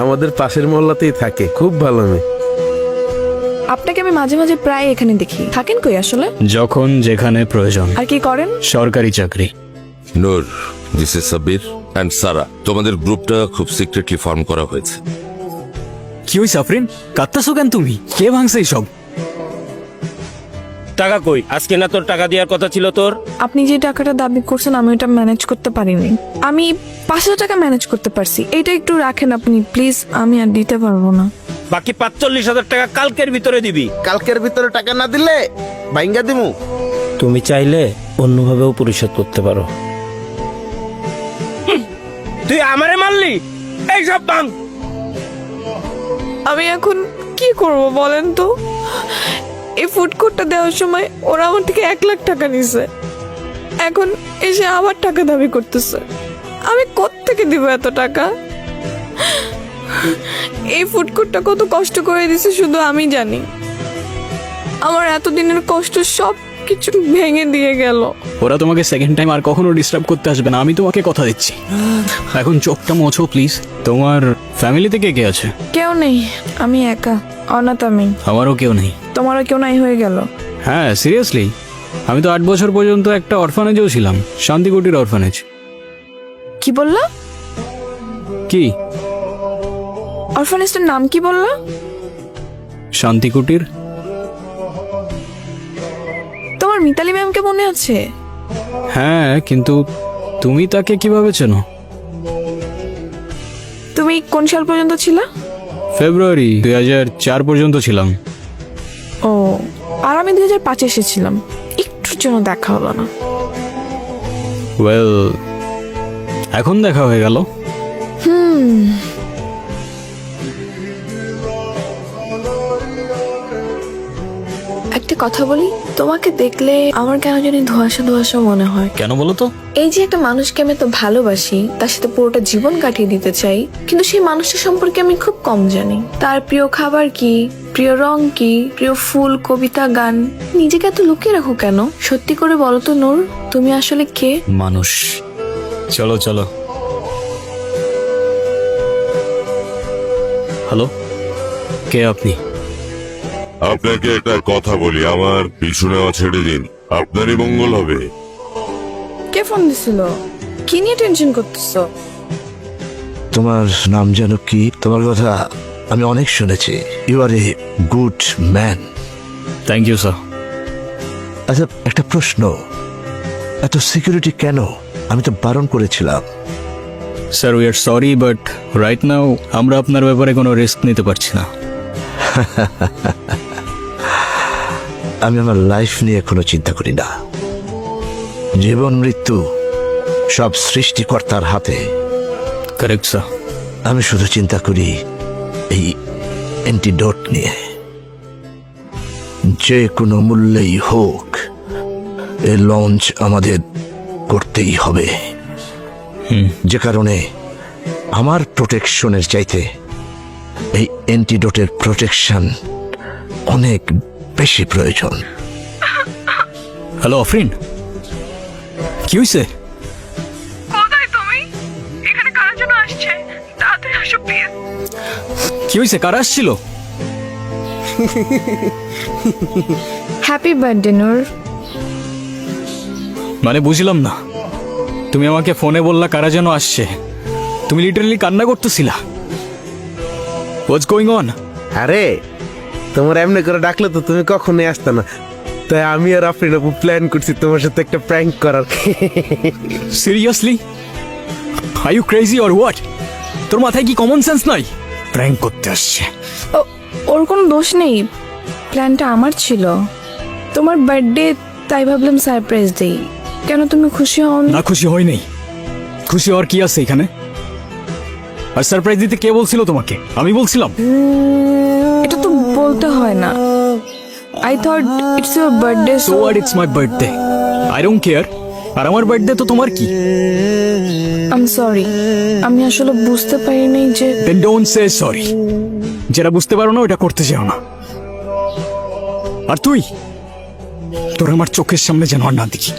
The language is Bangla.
আমাদের পাশের মহল্লাতেই থাকে, খুব ভালো মেয়ে। আপনাকে আমি মাঝে মাঝে প্রায় এখানে দেখি, থাকেন কই আসলে? যখন যেখানে প্রয়োজন। আর কি করেন? সরকারি চাকরি। নূর, দিস ইজ সাবির অ্যান্ড সারা। তোমাদের গ্রুপটা খুব সিক্রেটলি ফর্ম করা হয়েছে। কি হইছে আফরিন, কাঁদতেছো কেন তুমি? কে ভাঙছে এইসব? টাকা কই? আজকে না তোর টাকা দেওয়ার কথা ছিল তোর? আপনি যে টাকাটা দাবি করছেন আমি ওটা ম্যানেজ করতে পারিনি। আমি 5,000 টাকা ম্যানেজ করতে পারছি, এটা একটু রাখেন আপনি প্লিজ, আমি আর দিতে পারবো না। বাকি 45,000 টাকা কালকের ভিতরে দিবি। কালকের ভিতরে টাকা না দিলে বাইঙ্গা দিমু। তুমি চাইলে অন্যভাবেও পরিশোধ করতে পারো। তুই আমারে মারলি? এইসব ভাঙ। আমি এখন কি করব বলেন তো? এই ফুড কোর্টটা দেওয়ার সময় ওরা আমার থেকে 1 লাখ টাকা নিছে, এখন এসে আবার টাকা দাবি করতেছে। আমি কোত্থেকে দিব এত টাকা? এই ফুড কোর্টটা কত কষ্ট করে দিছে শুধু আমি জানি। আমার এতদিনের কষ্ট সব কিছু ভেঙে দিয়ে গেল। ওরা তোমাকে সেকেন্ড টাইম আর কখনো ডিস্টার্ব করতে আসবে না, আমি তোমাকে কথা দিচ্ছি। এখন চোখটা মোছো প্লিজ। তোমার ফ্যামিলিতে কে কে আছে? কেউ নেই, আমি একা, অনাথ আমি। আমারও কেউ নেই। তোমারও কেউ নাই হয়ে গেল? হ্যাঁ সিরিয়াসলি, আমি তো 8 বছর পর্যন্ত একটা অরফানেজেও ছিলাম, শান্তিকুটির অরফানেজ। কি বললা? কি? অরফানেজটার নাম কি বললা? শান্তিকুটির। তোমার মিতালি ম্যামকে মনে আছে? হ্যাঁ, কিন্তু তুমি তাকে কিভাবে চেনো? তুমি কোন সাল পর্যন্ত ছিলা? ফেব্রুয়ারি 2004 পর্যন্ত ছিলাম। ও, আর আমি 2005 এসেছিলাম, একটুর জন্য দেখা হলো না। ওয়েল, এখন দেখা হয়ে গেল। একটা কথা বলি, তোমাকে দেখলে আমার কেন জানি ধোঁয়াশা ধোঁয়াশা মনে হয়। কেন বলো তো? এই যে একটা মানুষকে আমি তো ভালোবাসি, তার সাথে পুরোটা জীবন কাটিয়ে দিতে চাই, কিন্তু সেই মানুষটা সম্পর্কে আমি খুব কম জানি। তার প্রিয় খাবার কি, প্রিয় রং কি, প্রিয় ফুল, কবিতা, গান। নিজেকে এত লুকিয়ে রাখো কেন? সত্যি করে বলো তো নূর, তুমি আসলে কে? মানুষ। চলো চলো। হ্যালো, কে আপনি? আপনাকে একটা কথা বলি, আমার পিছু নেওয়া ছেড়ে দিন, আপনারই মঙ্গল হবে। কে ফোন দিছিল? কি নিয়ে টেনশন করতেছো? তোমার নাম যেন কি? তোমার কথা আমি অনেক শুনেছি। You are a good man. Thank you sir. আচ্ছা, একটা প্রশ্ন, এত সিকিউরিটি কেন? আমি তো বারণ করেছিলাম। Sir we are sorry, but right now আমরা আপনার ব্যাপারে কোনো রিস্ক নিতে পারছি না। আমি আমার লাইফ নিয়ে কোনো চিন্তা করি না। জীবন মৃত্যু সব সৃষ্টিকর্তার হাতে। Correct sir. আমি শুধু চিন্তা করি এই অ্যান্টিডোট নিয়ে। যে কোনো মূল্যেই হোক এই লঞ্চ আমাদের করতেই হবে। যে কারণে আমার প্রোটেকশনের চাইতে এই অ্যান্টিডোটের প্রোটেকশন অনেক বেশি প্রয়োজন। হ্যালো আফরিন, কি হয়েছে? কোথায় তুমি? এখানে কার জন্য আসছে? তাড়াতাড়ি আসো প্লিজ। কি হয়েছে? কারা আসছিল? হ্যাপি বার্থডে নূর। মানে বুঝলাম না, তুমি আমাকে ফোনে বললা কারা যেন আসছে, তুমি লিটারালি কান্না করতেছিলা। What's going on? আরে তোমার এমনি করে ডাকলে তো তুমি কখনোই আসতে না, তাই আমি আর আফরিন আপু প্ল্যান করছি তোমার সাথে একটা প্র্যাঙ্ক করার। Seriously? Are you crazy or what? তোর মাথায় কি কমন সেন্স নাই? প্র্যাঙ্ক করতে আসছে। ওর কোনো দোষ নেই, প্ল্যানটা আমার ছিল। তোমার বার্থডে, তাই ভাবলাম সারপ্রাইজ দেই। কেন তুমি খুশি হও না? না, খুশি হই নাই। খুশি হওয়ার কি আছে এখানে? আর সারপ্রাইজ দিতে কে বলছিল তোমাকে? আমি বলছিলাম? এটা তো বলতে হয় না। I thought it's your birthday. So what, it's my birthday, I don't care. আর আমার বার্থডে তো তোমার কি? আই এম সরি, আমি আসলে বুঝতে পারিনি যে। Then don't say sorry. যেটা বুঝতে পারো না ওটা করতে চাও না। আর তুই, তোর আমার চোখের সামনে যেন আর না দেখি।